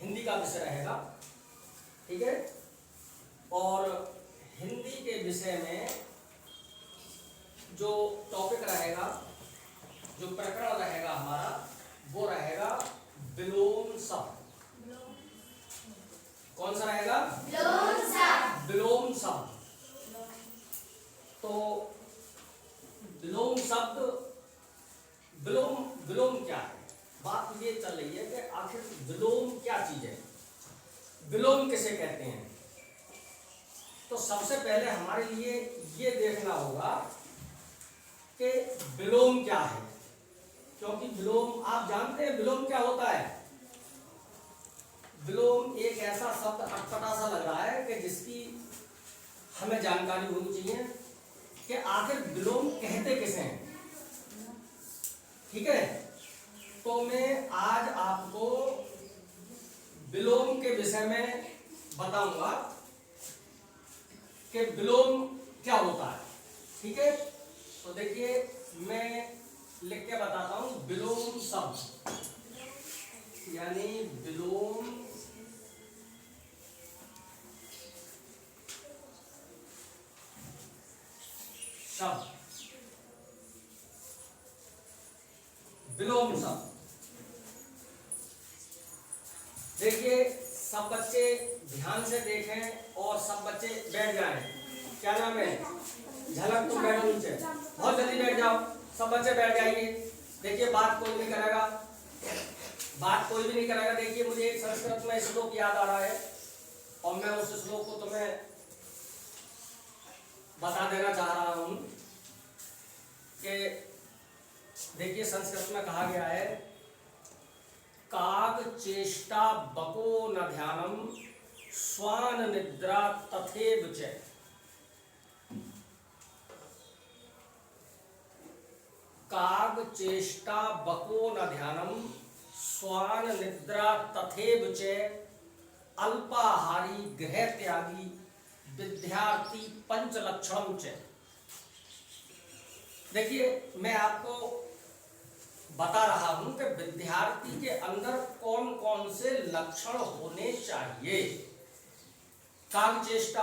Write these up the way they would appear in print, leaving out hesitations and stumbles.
हिंदी का विषय रहेगा, ठीक है। और हिंदी के विषय में जो टॉपिक रहेगा, जो प्रकरण रहेगा हमारा, वो रहेगा विलोम शब्द। कौन सा रहेगा? विलोम शब्द। तो विलोम शब्द, विलोम क्या है? बात ये चल रही है कि आखिर विलोम क्या चीज है, विलोम किसे कहते हैं। तो सबसे पहले हमारे लिए ये देखना होगा कि विलोम क्या है, क्योंकि विलोम आप जानते हैं विलोम क्या होता है। विलोम एक ऐसा शब्द अटपटा सा लग रहा है कि जिसकी हमें जानकारी होनी चाहिए कि आखिर विलोम कहते किसे हैं, ठीक है। तो मैं आज आपको विलोम के विषय में बताऊंगा कि विलोम क्या होता है, ठीक है। तो देखिए मैं लिख के बताता हूं, विलोम शब्द यानी विलोम शब्द, विलोम शब्द। देखिए सब बच्चे ध्यान से देखें और सब बच्चे बैठ जाएं। क्या नाम है? झलक, तुम बैठो नीचे, बहुत जल्दी बैठ जाओ, सब बच्चे बैठ जाइए। देखिए बात कोई नहीं करेगा, बात कोई भी नहीं करेगा। देखिए मुझे एक संस्कृत में श्लोक याद आ रहा है और मैं उस श्लोक को तुम्हें बता देना चाह रहा हूं कि देखिए संस्कृत में कहा गया है, काग चेष्टा बको न ध्यानम स्वान निद्रा तथेव च। काग चेष्टा बको न ध्यानम स्वान निद्रा तथेव च अल्पाहारी गृह त्यागी विद्यार्थी पंच लक्षणम च। देखिए मैं आपको बता रहा हूं कि विद्यार्थी के अंदर कौन कौन से लक्षण होने चाहिए। काग चेष्टा,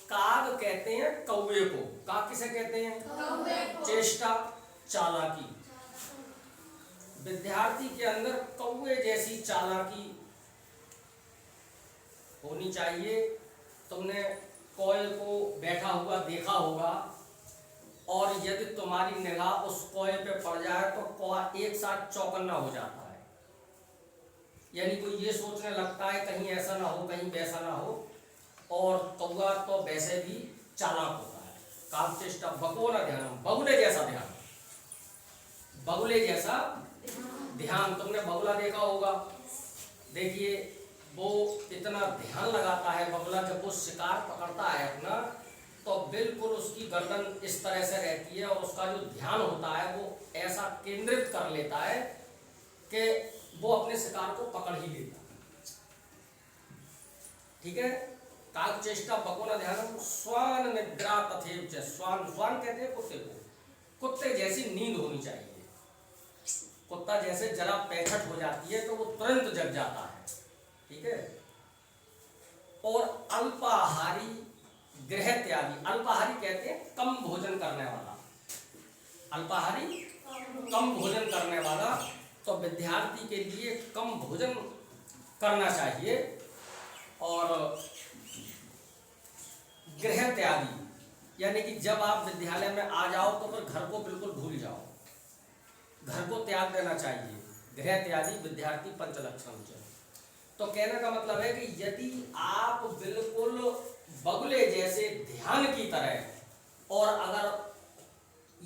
काग कहते हैं कौवे को, काग किसे कहते हैं? कौवे को। चेष्टा चालाकी, विद्यार्थी के अंदर कौवे जैसी चालाकी होनी चाहिए। तुमने कौवे को बैठा हुआ देखा होगा और यदि तुम्हारी निगाह उस कौवे पे पड़ जाए तो कौवा एक साथ चौकन्ना हो जाता है, यानी कोई ये सोचने लगता है कहीं ऐसा ना हो, कहीं वैसा ना हो, और कौवा तो वैसे भी चालाक होता है। कागचेष्टा बको न ध्यान, बगुले जैसा ध्यान, बगुले जैसा ध्यान। तुमने बगुला देखा होगा, देखिए वो इतना ध्यान लगाता है बगुला, जब वो शिकार पकड़ता है अपना तो बिल्कुल उसकी गर्दन इस तरह से रहती है और उसका जो ध्यान होता है वो ऐसा केंद्रित कर लेता है कि वो अपने शिकार को पकड़ ही लेता है, ठीक है। काग चेष्टा बको न ध्यानम स्वान निद्रा तथेव च। स्वान, स्वान कहते हैं कुत्ते को, कुत्ते जैसी नींद होनी चाहिए। कुत्ता जैसे जरा पैंछट हो जाती है तो वो तुरंत जग जाता है, ठीक है। और अल्पाहारी गृह त्यागी, अल्पाहारी कहते हैं कम भोजन करने वाला, अल्पाहारी कम भोजन करने वाला। तो विद्यार्थी के लिए कम भोजन करना चाहिए। और गृह त्यागी यानी कि जब आप विद्यालय में आ जाओ तो फिर घर को बिल्कुल भूल जाओ, घर को त्याग देना चाहिए। गृह त्यागी विद्यार्थी पंच लक्षण। तो कहने का मतलब है कि यदि आप बिल्कुल बगुले जैसे ध्यान की तरह, और अगर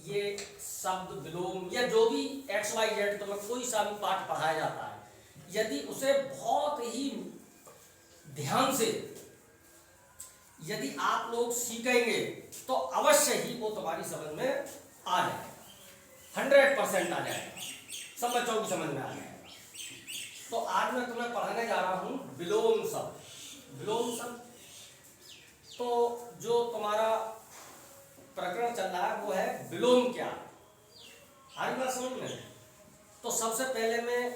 ये शब्द विलोम या जो भी XYZ तुम्हें कोई सा भी पाठ पढ़ाया जाता है, यदि उसे बहुत ही ध्यान से यदि आप लोग सीखेंगे तो अवश्य ही वो तुम्हारी समझ में आ जाएगा, 100% आ जाएगा, सब बच्चों की समझ में आ जाएगा। तो आज मैं तुम्हें पढ़ाने जा रहा हूं विलोम शब्द। विलोम शब्द तो जो तुम्हारा प्रकरण चल रहा है वो है विलोम क्या, हर बात समझ में। तो सबसे पहले मैं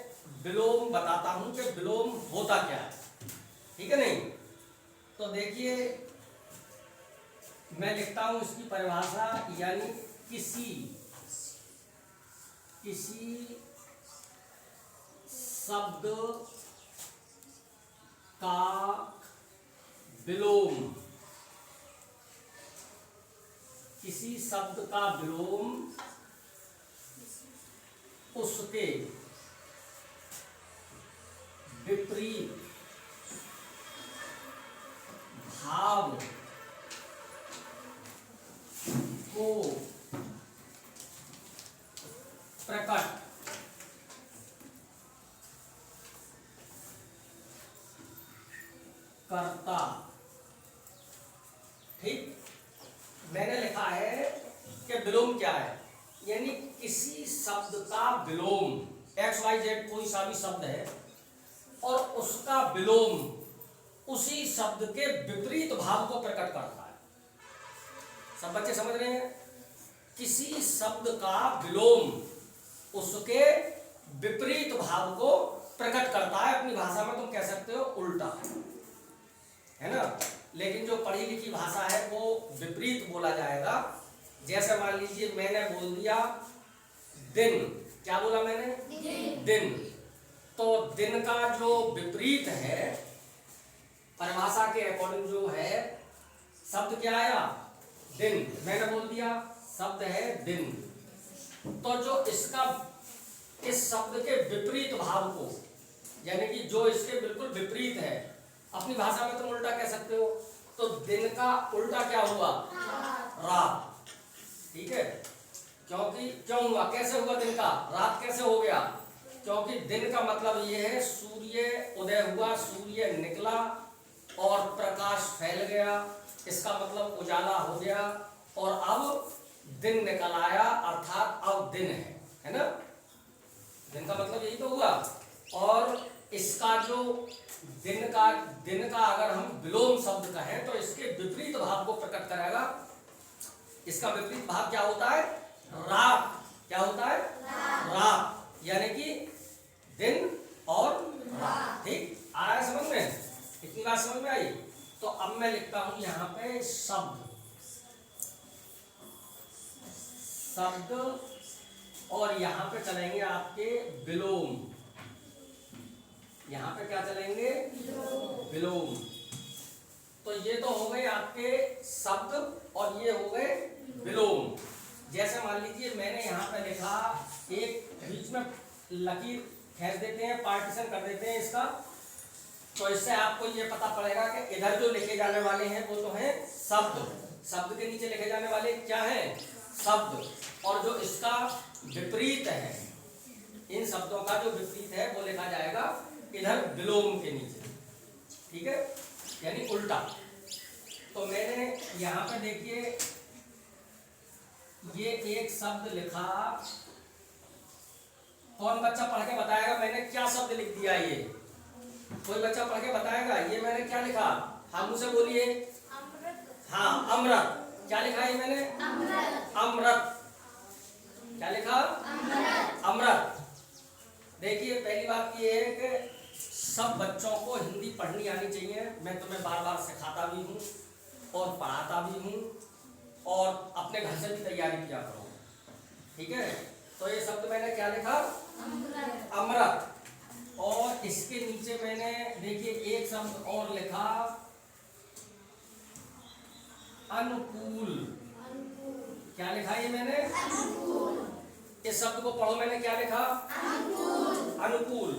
विलोम बताता हूं कि विलोम होता क्या है, ठीक है नहीं। तो देखिए मैं लिखता हूं इसकी परिभाषा, यानी किसी शब्द का विलोम, किसी शब्द का विलोम उसके विपरीत भाव को प्रकट करता। ठीक, मैंने लिखा है कि विलोम क्या है, यानी किसी शब्द का विलोम, एक्स वाई जेड कोई सा भी शब्द है और उसका विलोम उसी शब्द के विपरीत भाव को प्रकट करता है। सब बच्चे समझ रहे हैं? किसी शब्द का विलोम उसके विपरीत भाव को प्रकट करता है। अपनी भाषा में तुम कह सकते हो उल्टा, है ना। लेकिन जो पढ़ी लिखी भाषा है वो विपरीत बोला जाएगा। जैसे मान लीजिए मैंने बोल दिया दिन, क्या बोला मैंने? दिन। तो दिन का जो विपरीत है परिभाषा के अकॉर्डिंग जो है शब्द क्या आया? दिन। मैंने बोल दिया शब्द है दिन। तो जो इसका इस शब्द के विपरीत भाव को, यानी कि जो इसके बिल्कुल विपरीत है, अपनी भाषा में तुम उल्टा कह सकते हो। तो दिन का उल्टा क्या हुआ? रात। ठीक है, क्योंकि क्यों हुआ, कैसे हुआ दिन का? रात कैसे हो गया? क्योंकि दिन का मतलब ये है सूर्य उदय हुआ, सूर्य निकला और प्रकाश फैल गया, इसका मतलब उजाला हो गया और अब दिन निकल आया, अर्थात अब दिन है ना। दिन का मतलब यही तो हुआ। और इसका जो दिन का अगर हम विलोम शब्द कहें तो इसके विपरीत भाव को प्रकट करेगा। इसका विपरीत भाव क्या होता है? रात। क्या होता है? रात, यानी कि दिन और रात। ठीक, आ रहा है समझ में? इतनी बात समझ में आई? तो अब मैं लिखता हूं यहां पे शब्द और यहां पे चलेंगे आपके विलोम। यहां पे क्या चलेंगे? विलोम। तो ये तो हो गए आपके शब्द और ये हो गए विलोम। जैसे मान लीजिए मैंने यहां पे लिखा, एक बीच में लकीर खींच देते हैं, पार्टीशन कर देते हैं इसका, तो इससे आपको ये पता पड़ेगा कि इधर जो लिखे जाने वाले हैं वो तो हैं शब्द। शब्द के नीचे लिखे जाने वाले क्या हैं? शब्द। और जो इसका विपरीत है, इन शब्दों का जो विपरीत है वो लिखा जाएगा इधर विलोम के नीचे। ठीक है, यानी उल्टा। तो मैंने यहां पे देखिए ये एक शब्द लिखा, कौन बच्चा पढ़ के बताएगा मैंने क्या शब्द लिख दिया? ये कोई बच्चा पढ़ के बताएगा ये मैंने क्या लिखा? हाँ मुझसे बोलिए। हाँ, अमृत। क्या लिखा है मैंने? अमृत। क्या लिखा? अमृत। देखिए पहली बात ये है कि सब बच्चों को हिंदी पढ़नी आनी चाहिए। मैं तुम्हें बार बार सिखाता भी हूँ और पढ़ाता भी हूँ, और अपने घर से भी तैयारी किया करो। ठीक है, तो ये शब्द मैंने क्या लिखा? अमृत। और इसके नीचे मैंने देखिए एक शब्द और लिखा, अनुकूल। क्या लिखा ये मैंने? इस शब्द को पढ़ो, मैंने क्या लिखा? अनुकूल।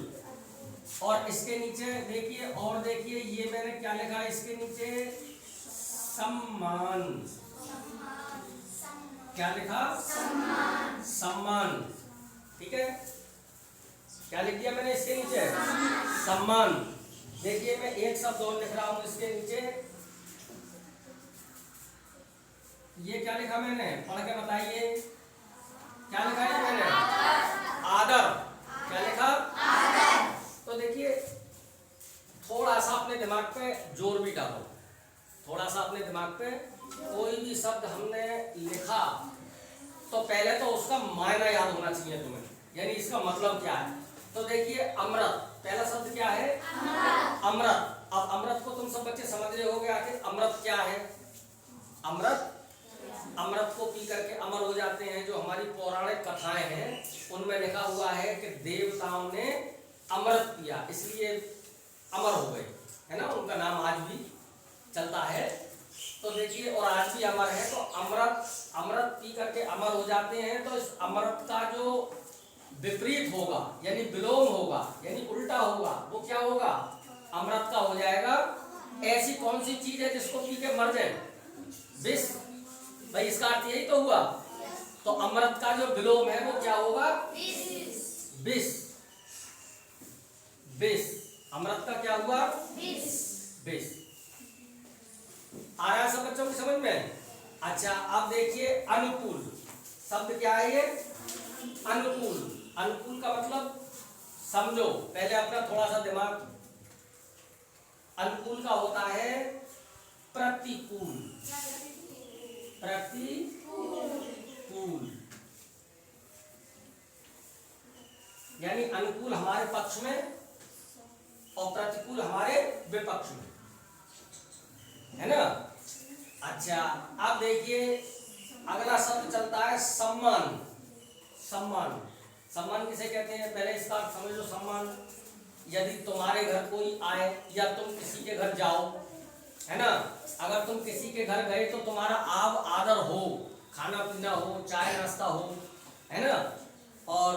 और इसके नीचे देखिए, और देखिए ये मैंने क्या लिखा इसके नीचे? सम्मान। क्या लिखा? सम्मान। ठीक है, क्या लिख दिया मैंने इसके नीचे? सम्मान। देखिए मैं एक शब्द और लिख रहा हूं इसके नीचे, ये क्या लिखा मैंने? पढ़ के बताइए, क्या लिखा है मैंने? आदर। क्या लिखा? आदर। तो देखिए थोड़ा सा अपने दिमाग पे जोर भी डालो, थोड़ा सा अपने दिमाग पे। कोई भी शब्द हमने लिखा तो पहले तो उसका मायना याद होना चाहिए तुम्हें, यानी इसका मतलब क्या है। तो देखिए अमृत, पहला शब्द क्या है? अमृत। अब अमृत को तुम सब बच्चे समझ रहे होगे आखिर अमृत क्या है। अमृत, अमृत को पी करके अमर हो जाते हैं। जो हमारी पौराणिक कथाएं हैं उनमें लिखा हुआ है कि देवताओं ने अमृत पिया इसलिए अमर हो गए, है ना, उनका नाम आज भी चलता है। तो देखिए और आज भी अमर है। तो अमृत, अमृत पी करके अमर हो जाते हैं। तो इस अमृत का जो विपरीत होगा यानी विलोम होगा यानी उल्टा होगा, वो क्या होगा? अमृत का हो जाएगा ऐसी कौन सी चीज है जिसको पी के मर जाए? विष। भाई इसका अर्थ यही तो हुआ। तो अमृत का जो विलोम है वो क्या होगा? विष। विष, अमृत का क्या हुआ? विष। आ रहा है सब बच्चों की समझ में? अच्छा अब देखिए अनुकूल शब्द क्या है? ये अनुकूल। अनुकूल का मतलब समझो, पहले अपना थोड़ा सा दिमाग। अनुकूल का होता है प्रतिकूल। प्रतिकूल यानी अनुकूल हमारे पक्ष में और प्रतिकूल हमारे विपक्ष में, है ना। अच्छा अब देखिए अगला शब्द चलता है सम्मान। सम्मान, सम्मान किसे कहते हैं? पहले इसका समझ लो। सम्मान, यदि तुम्हारे घर कोई आए या तुम किसी के घर जाओ, है ना, अगर तुम किसी के घर गए तो तुम्हारा आव आदर हो, खाना पीना हो, चाय नाश्ता हो, है ना, और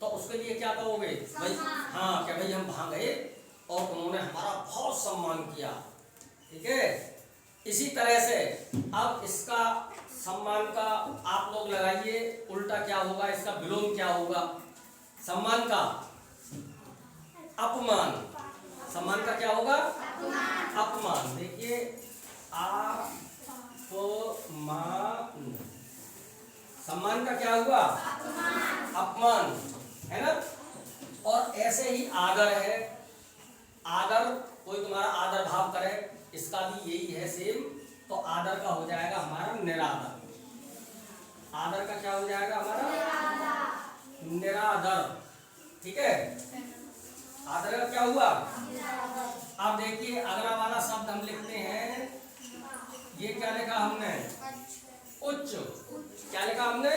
तो उसके लिए क्या कहोगे भाई? हाँ, क्या भाई हम वहां गए और उन्होंने हमारा बहुत सम्मान किया, ठीक है। इसी तरह से अब इसका सम्मान का आप लोग लगाइए उल्टा क्या होगा, इसका विलोम क्या होगा? सम्मान का अपमान। सम्मान का क्या होगा? अपमान। देखिए अपमान, सम्मान का क्या हुआ? अपमान, है ना। और ऐसे ही आदर है। आदर, कोई तुम्हारा आदर भाव करे, इसका भी यही है सेम। तो आदर का हो जाएगा हमारा निरादर। आदर का क्या हो जाएगा हमारा? निरादर, ठीक है। आदर का क्या हुआ? अब देखिए अगला वाला शब्द हम लिखते हैं, ये क्या लिखा हमने? उच्च। क्या लिखा हमने?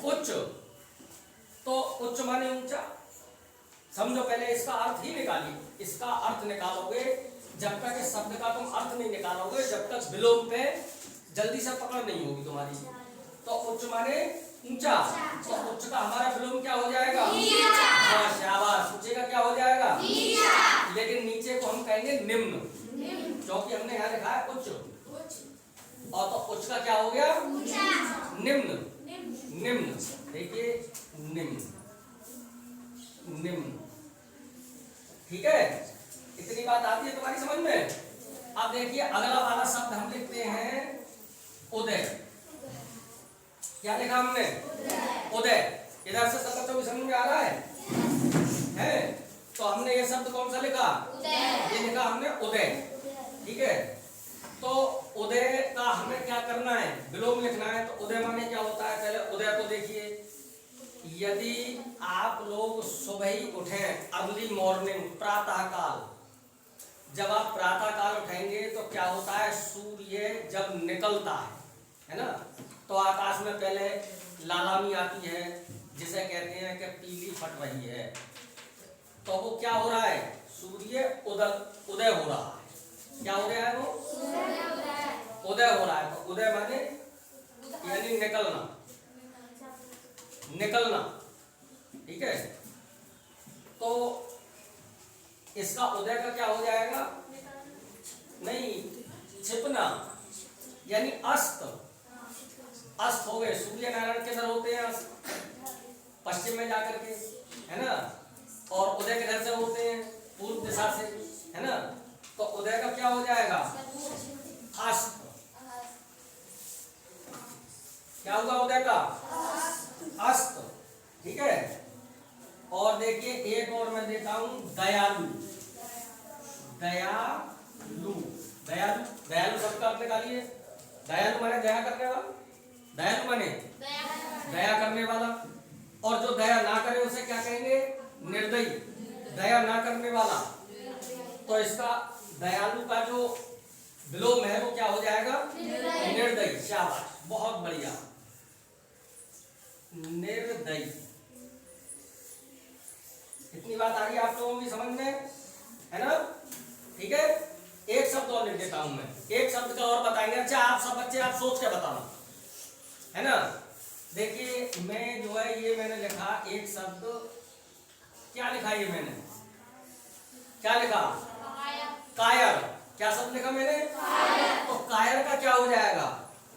उच्च। तो उच्च माने ऊंचा। समझो, पहले इसका अर्थ ही निकालिए। इसका अर्थ निकालोगे, जब तक इस शब्द का तुम अर्थ नहीं निकालोगे, जब तक विलोम पे जल्दी से पकड़ नहीं होगी तुम्हारी। तो उच्च माने ऊंचा। तो उच्च का हमारा विलोम क्या हो जाएगा? हाँ शाबाश, ऊंचे का क्या हो जाएगा? लेकिन नीचे को हम कहेंगे निम्न, क्योंकि हमने यहाँ लिखा है उच्च। और तो उच्च का क्या हो गया? निम्न। निम्न, देखिए निम्न, निम्न, ठीक है। इतनी बात आती है तुम्हारी समझ में? अब देखिए अगला वाला शब्द हम लिखते हैं उदय। क्या लिखा हमने? उदय। इधर से सब बच्चों को समझ में आ रहा है? तो हमने ये शब्द कौन सा लिखा? ये लिखा हमने उदय, ठीक है। तो उदय का हमें क्या करना है? विलोम लिखना है। तो उदय माने क्या होता है? पहले उदय को देखिए। यदि आप लोग सुबह ही उठें, अर्ली मॉर्निंग, प्रातः काल, जब आप प्रातः काल उठेंगे तो क्या होता है? सूर्य जब निकलता है ना, तो आकाश में पहले लालामी आती है, जिसे कहते हैं कि पीली फट रही है। तो वो क्या हो रहा है? सूर्य उदय हो रहा है। क्या हो रहा है? वो उदय हो रहा है। तो उदय माने यानी निकलना, निकलना, ठीक है। तो इसका उदय का क्या हो जाएगा? नहीं, छिपना यानी अस्त। अस्त हो गए। सूर्य नारायण किधर होते हैं? पश्चिम में जाकर के, है ना। और उदय किधर से होते हैं? पूर्व दिशा से, है ना। तो उदय का क्या हो जाएगा? अस्त। क्या होगा उदय का? अस्त, ठीक है। और देखिए एक और मैं देता हूं, दयालु। दयालु, दयालु, दयालु शब्द का अर्थ निकालिए। दयालु माने दया करने वाला। दयालु माने दया करने वाला, और जो दया ना करे उसे क्या कहेंगे? निर्दयी, दया ना करने वाला। तो इसका दयालु का जो विलोम है वो क्या हो जाएगा? निर्दयी। शाबाश, बहुत बढ़िया, निर्दयी। इतनी बात आ रही है आप लोगों की समझ में, है ना? ठीक है, एक शब्द और लिख देता हूं मैं, एक शब्द का और बताएंगे। अच्छा आप सब बच्चे आप सोच के बताना, है ना? देखिए मैं जो है ये मैंने लिखा एक शब्द, क्या लिखा ये मैंने, क्या लिखा? कायर। क्या शब्द लिखा मैंने? कायर। तो कायर का क्या हो जाएगा?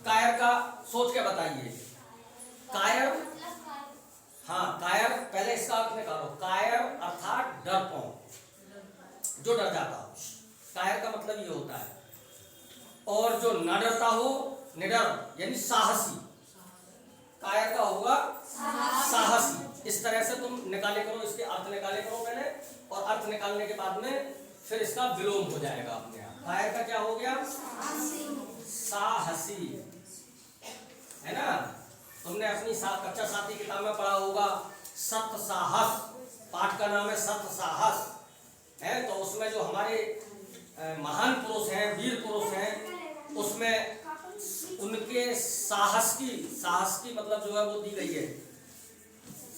कायर का सोच के बताइए। कायर, हाँ कायर, पहले इसका अर्थ निकालो। कायर अर्थात डरपोक, जो डर जाता हो, कायर का मतलब ये होता है। और जो न डरता हो, निडर यानी साहसी, कायर का होगा साहसी। इस तरह से तुम निकाले करो, इसके अर्थ निकाले करो पहले, और अर्थ निकालने के बाद में फिर इसका विलोम हो जाएगा अपने आप। कायर का क्या हो गया? साहसी, है ना? तुमने अपनी कक्षा साथी किताब में पढ़ा होगा सत्य साहस, पाठ का नाम है सत्य साहस, है। तो उसमें जो हमारे महान पुरुष हैं, वीर पुरुष हैं, उसमें उनके साहस की मतलब जो है वो दी गई है,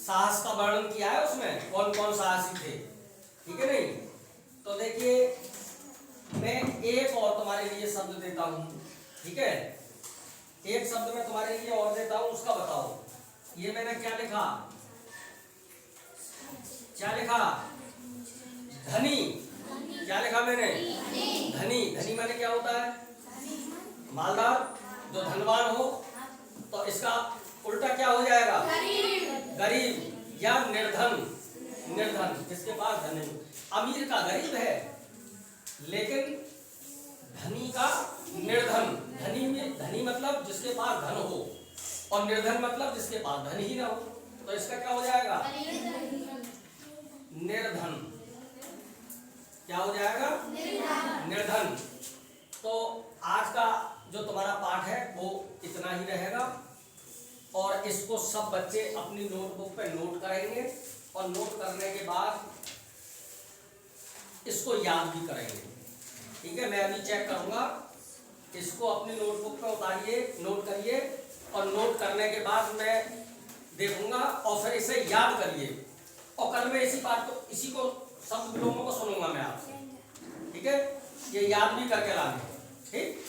साहस का वर्णन किया है उसमें, कौन कौन साहसी थे, ठीक है नहीं? तो देखिए मैं एक और तुम्हारे लिए शब्द देता हूं, ठीक है? एक शब्द मैं तुम्हारे लिए और देता हूं, उसका बताओ। ये मैंने क्या लिखा? क्या लिखा? धनी। क्या लिखा मैंने? धनी। धनी माने क्या होता है? मालदार, जो धनवान हो। तो इसका उल्टा क्या हो जाएगा? गरीब या निर्धन। निर्धन जिसके पास धन नहीं। अमीर का गरीब है, लेकिन धनी का निर्धन। धनी में, धनी मतलब जिसके पास धन हो, और निर्धन मतलब जिसके पास धन ही ना हो। तो इसका क्या हो जाएगा? निर्धन। क्या हो जाएगा? निर्धन। तो आज का जो तुम्हारा पाठ है वो इतना ही रहेगा, और इसको सब बच्चे अपनी नोटबुक पे नोट करेंगे, और नोट करने के बाद इसको याद भी करेंगे, ठीक है? मैं अभी चेक करूंगा, इसको अपनी नोटबुक पे उतारिए, नोट करिए, और नोट करने के बाद मैं देखूंगा, और फिर इसे याद करिए, और कल मैं इसी को सब लोगों को सुनूंगा मैं आपसे, ठीक है? ये याद भी करके लाएंगे, ठीक?